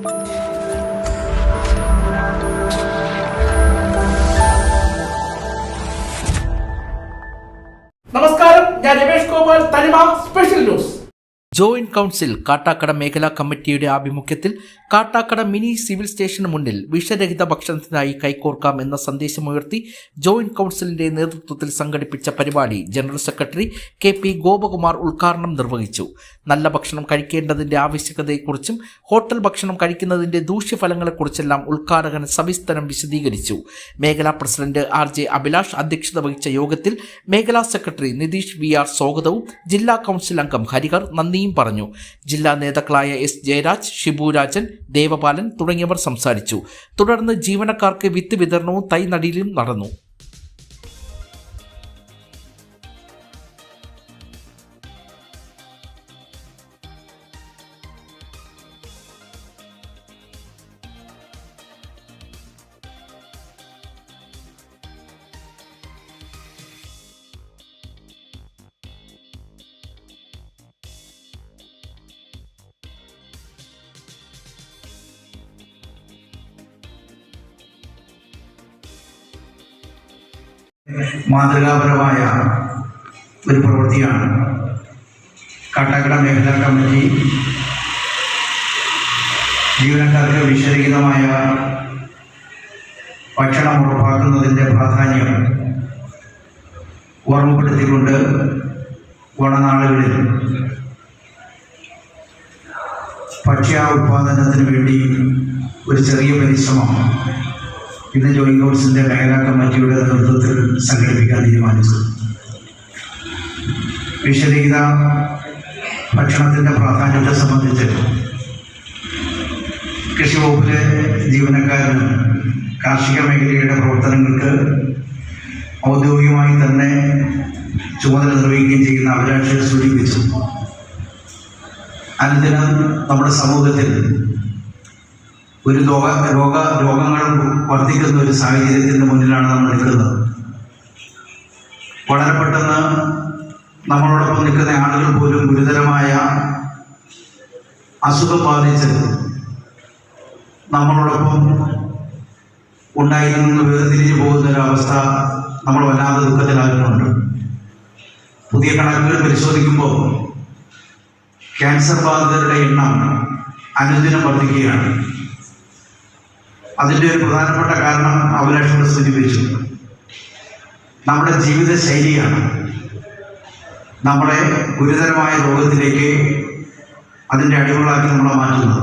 നമസ്കാരം, ഞാൻ Ramesh Gopal, Thanima special news. Joint council Kattakkada മേഖലാ കമ്മിറ്റിയുടെ ആഭിമുഖ്യത്തിൽ കാട്ടാക്കട മിനി സിവിൽ സ്റ്റേഷന് മുന്നിൽ വിഷരഹിത ഭക്ഷണത്തിനായി കൈകോർക്കാം എന്ന സന്ദേശമുയർത്തി ജോയിന്റ് കൗൺസിലിന്റെ നേതൃത്വത്തിൽ സംഘടിപ്പിച്ച പരിപാടി ജനറൽ സെക്രട്ടറി KP ഗോപകുമാർ ഉദ്ഘാടനം നിർവഹിച്ചു. നല്ല ഭക്ഷണം കഴിക്കേണ്ടതിന്റെ ആവശ്യകതയെക്കുറിച്ചും ഹോട്ടൽ ഭക്ഷണം കഴിക്കുന്നതിന്റെ ദൂഷ്യഫലങ്ങളെക്കുറിച്ചെല്ലാം ഉദ്ഘാടകൻ സവിസ്തരം വിശദീകരിച്ചു. മേഖലാ പ്രസിഡന്റ് RJ അഭിലാഷ് അധ്യക്ഷത വഹിച്ച യോഗത്തിൽ മേഖലാ സെക്രട്ടറി നിതീഷ് VR സ്വാഗതവും ജില്ലാ കൗൺസിൽ അംഗം ഹരിഹർ നന്ദിയും പറഞ്ഞു. ജില്ലാ നേതാക്കളായ S ജയരാജ്, ഷിബുരാജൻ, ദേവപാലൻ തുടങ്ങിയവർ സംസാരിച്ചു. തുടർന്ന് ജീവനക്കാർക്ക് വിത്ത് വിതരണവും തൈ നടീലും നടന്നു. മാതൃകാപരമായ ഒരു പ്രവൃത്തിയാണ് കാട്ടാക്കട മേഖലാ കമ്മിറ്റി ജീവനക്കാർക്ക് വിഷരഹിതമായ ഭക്ഷണം ഉറപ്പാക്കുന്നതിൻ്റെ പ്രാധാന്യം ഓർമ്മപ്പെടുത്തിക്കൊണ്ട് ഓണനാളുകളിൽ ഭക്ഷ്യ ഉത്പാദനത്തിന് വേണ്ടി ഒരു ചെറിയ പരിശ്രമം ഇന്ന് ജോയിന്റ് കൗൺസിലിന്റെ മേഖലാ കമ്മിറ്റിയുടെ നേതൃത്വത്തിൽ സംഘടിപ്പിക്കാൻ തീരുമാനിച്ചു. വിഷരഹിത ഭക്ഷണത്തിൻ്റെ പ്രാധാന്യത്തെ സംബന്ധിച്ച് കൃഷി വകുപ്പിലെ ജീവനക്കാരനും കാർഷിക മേഖലയുടെ പ്രവർത്തനങ്ങൾക്ക് ഔദ്യോഗികമായി തന്നെ ചുമതല നിർവഹിക്കുകയും ചെയ്യുന്ന അഭിലാഷ് സൂചിപ്പിച്ചു. അനുദിനം നമ്മുടെ സമൂഹത്തിൽ ഒരു രോഗങ്ങൾ വർദ്ധിക്കുന്ന ഒരു സാഹചര്യത്തിൻ്റെ മുന്നിലാണ് നമ്മൾ നിൽക്കുന്നത്. വളരെ പെട്ടെന്ന് നമ്മളോടൊപ്പം നിൽക്കുന്ന ആളുകൾ പോലും ഗുരുതരമായ അസുഖം ബാധിച്ച് നമ്മളോടൊപ്പം ഉണ്ടായിരുന്നു വേർതിരിഞ്ഞു പോകുന്നൊരവസ്ഥ നമ്മൾ വല്ലാതെ ദുഃഖത്തിലാകുന്നുണ്ട്. പുതിയ കണക്കുകൾ പരിശോധിക്കുമ്പോൾ ക്യാൻസർ ബാധിതരുടെ എണ്ണം അനുദിനം വർദ്ധിക്കുകയാണ്. അതിൻ്റെ ഒരു പ്രധാനപ്പെട്ട കാരണം അഭിലാഷോട് സൂചിപ്പിച്ചു. നമ്മുടെ ജീവിത ശൈലിയാണ് നമ്മളെ ഗുരുതരമായ രോഗത്തിലേക്ക് അതിൻ്റെ അടിമകളാക്കി നമ്മളെ മാറ്റുന്നത്.